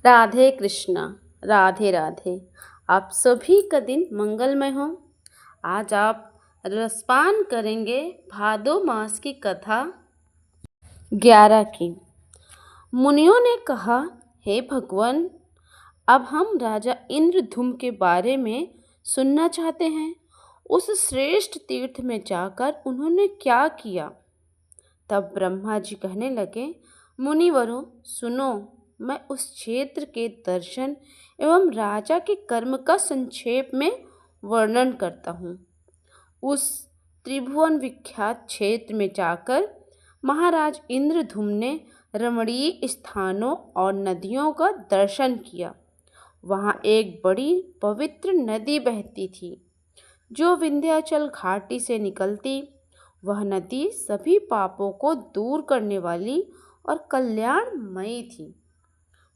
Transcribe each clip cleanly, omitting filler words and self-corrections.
राधे कृष्णा। राधे राधे। आप सभी का दिन मंगलमय हो। आज आप रसपान करेंगे भादो मास की कथा 11 की। मुनियों ने कहा, हे भगवान, अब हम राजा इंद्रधुम्न के बारे में सुनना चाहते हैं। उस श्रेष्ठ तीर्थ में जाकर उन्होंने क्या किया। तब ब्रह्मा जी कहने लगे, मुनिवरों सुनो, मैं उस क्षेत्र के दर्शन एवं राजा के कर्म का संक्षेप में वर्णन करता हूँ। उस त्रिभुवन विख्यात क्षेत्र में जाकर महाराज इंद्रधुम्न ने रमणीय स्थानों और नदियों का दर्शन किया। वहाँ एक बड़ी पवित्र नदी बहती थी जो विंध्याचल घाटी से निकलती। वह नदी सभी पापों को दूर करने वाली और कल्याणमयी थी।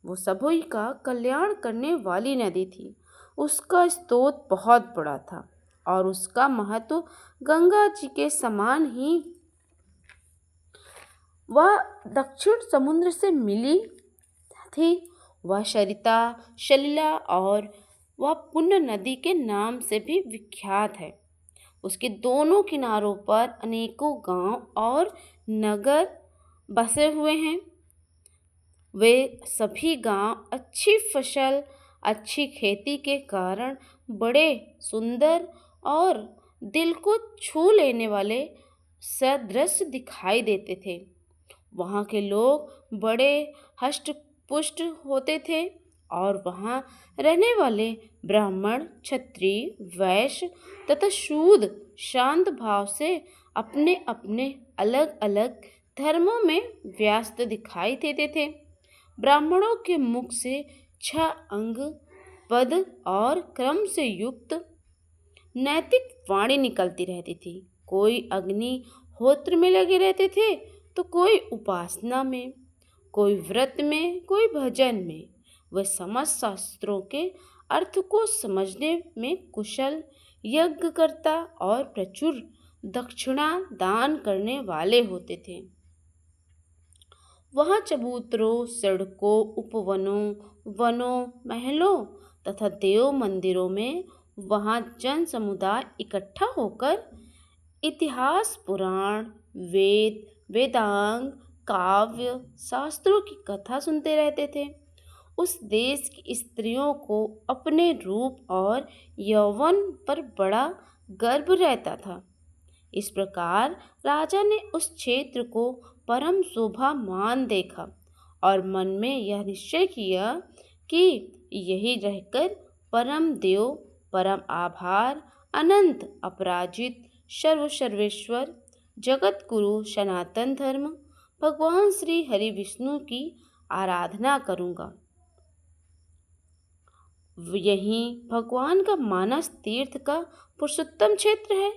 वो सभी का कल्याण करने वाली नदी थी। उसका स्रोत बहुत बड़ा था और उसका महत्व गंगा जी के समान ही। वह दक्षिण समुद्र से मिली थी। वह सरिता, सलिला और वह पुण्य नदी के नाम से भी विख्यात है। उसके दोनों किनारों पर अनेकों गांव और नगर बसे हुए हैं। वे सभी गांव अच्छी फसल, अच्छी खेती के कारण बड़े सुंदर और दिल को छू लेने वाले सदृश दिखाई देते थे। वहाँ के लोग बड़े हष्ट-पुष्ट होते थे और वहाँ रहने वाले ब्राह्मण, क्षत्रिय, वैश्य तथा शूद्र शांत भाव से अपने अपने अलग अलग धर्मों में व्यस्त दिखाई देते थे। ब्राह्मणों के मुख से 6 अंग, पद और क्रम से युक्त नैतिक वाणी निकलती रहती थी। कोई अग्निहोत्र में लगे रहते थे तो कोई उपासना में, कोई व्रत में, कोई भजन में। वह समस्त शास्त्रों के अर्थ को समझने में कुशल, यज्ञ करता और प्रचुर दक्षिणा दान करने वाले होते थे। वहाँ चबूतरों, सड़कों, उपवनों, वनों, महलों तथा देव मंदिरों में वहाँ जन समुदाय इकट्ठा होकर इतिहास, पुराण, वेद, वेदांग, काव्य, शास्त्रों की कथा सुनते रहते थे। उस देश की स्त्रियों को अपने रूप और यौवन पर बड़ा गर्व रहता था। इस प्रकार राजा ने उस क्षेत्र को परम शोभामान देखा और मन में यह निश्चय किया कि यही रहकर परम देव, परम आभार, अनंत अपराजित, सर्वेश्वर, जगत गुरु, सनातन धर्म, भगवान श्री हरि विष्णु की आराधना करूँगा। यही भगवान का मानस तीर्थ का पुरुषोत्तम क्षेत्र है।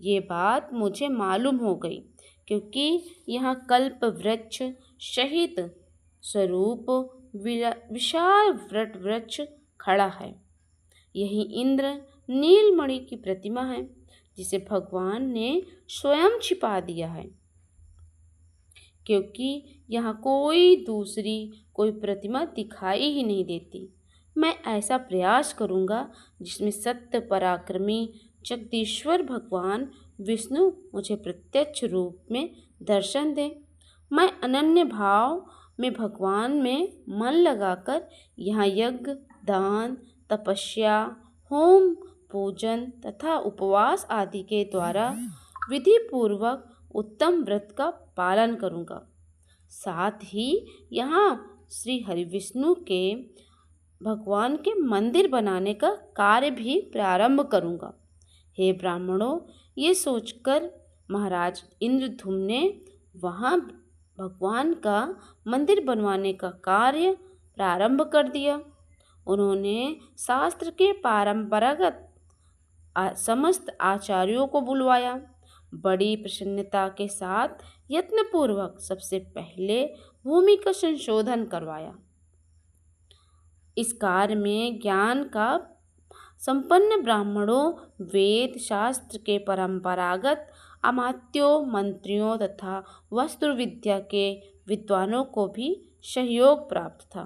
ये बात मुझे मालूम हो गई क्योंकि यहाँ कल्प वृक्ष सहित स्वरूप विशाल वट वृक्ष खड़ा है। यही इंद्र नीलमणि की प्रतिमा है जिसे भगवान ने स्वयं छिपा दिया है, क्योंकि यहाँ कोई प्रतिमा दिखाई ही नहीं देती। मैं ऐसा प्रयास करूँगा जिसमें सत्य पराक्रमी जगदीश्वर भगवान विष्णु मुझे प्रत्यक्ष रूप में दर्शन दें। मैं अनन्य भाव में भगवान में मन लगाकर यहाँ यज्ञ, दान, तपस्या, होम, पूजन तथा उपवास आदि के द्वारा विधि पूर्वक उत्तम व्रत का पालन करूँगा। साथ ही यहाँ श्री हरि विष्णु के भगवान के मंदिर बनाने का कार्य भी प्रारंभ करूँगा। हे ब्राह्मणों, ये सोचकर महाराज इंद्रधुम्न ने वहाँ भगवान का मंदिर बनवाने का कार्य प्रारंभ कर दिया। उन्होंने शास्त्र के परंपरागत समस्त आचार्यों को बुलवाया। बड़ी प्रसन्नता के साथ यत्नपूर्वक सबसे पहले भूमि का संशोधन करवाया। इस कार्य में ज्ञान का संपन्न ब्राह्मणों, वेद शास्त्र के परंपरागत अमात्यों, मंत्रियों तथा वस्त्र विद्या के विद्वानों को भी सहयोग प्राप्त था।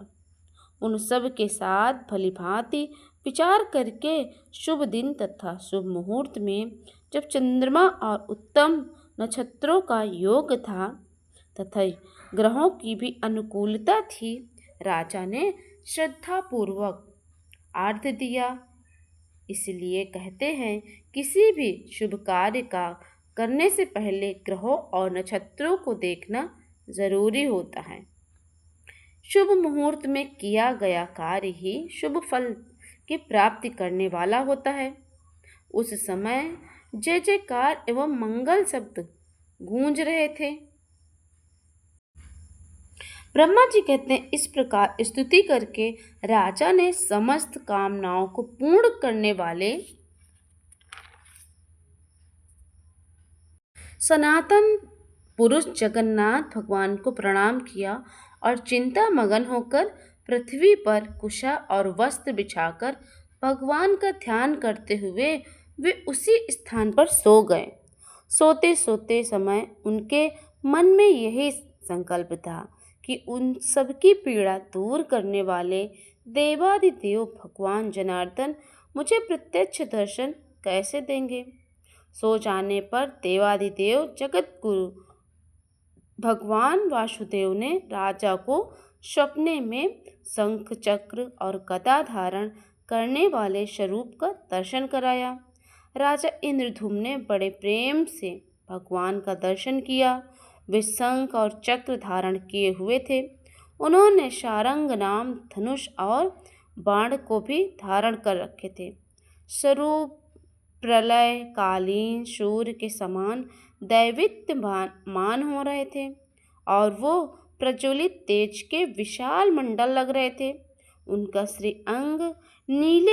उन सब के साथ भलीभांति विचार करके शुभ दिन तथा शुभ मुहूर्त में, जब चंद्रमा और उत्तम नक्षत्रों का योग था तथा ग्रहों की भी अनुकूलता थी, राजा ने श्रद्धापूर्वक आर्घ्य दिया। इसलिए कहते हैं, किसी भी शुभ कार्य का करने से पहले ग्रहों और नक्षत्रों को देखना जरूरी होता है। शुभ मुहूर्त में किया गया कार्य ही शुभ फल की प्राप्ति करने वाला होता है। उस समय जय जयकार एवं मंगल शब्द गूंज रहे थे। ब्रह्मा जी कहते हैं, इस प्रकार स्तुति करके राजा ने समस्त कामनाओं को पूर्ण करने वाले सनातन पुरुष जगन्नाथ भगवान को प्रणाम किया और चिंता मगन होकर पृथ्वी पर कुशा और वस्त्र बिछाकर भगवान का ध्यान करते हुए वे उसी स्थान पर सो गए। सोते सोते समय उनके मन में यही संकल्प था कि उन सबकी पीड़ा दूर करने वाले देवादिदेव भगवान जनार्दन मुझे प्रत्यक्ष दर्शन कैसे देंगे। सो जाने पर देवादिदेव जगत गुरु भगवान वासुदेव ने राजा को सपने में शंख चक्र और गदा धारण करने वाले स्वरूप का दर्शन कराया। राजा इंद्रधुम्न ने बड़े प्रेम से भगवान का दर्शन किया। वे शंख और चक्र धारण किए हुए थे। उन्होंने शारंग नाम धनुष और बाण को भी धारण कर रखे थे। स्वरूप प्रलय कालीन सूर्य के समान दैदीप्यमान हो रहे थे और वो प्रज्वलित तेज के विशाल मंडल लग रहे थे। उनका श्री अंग नीले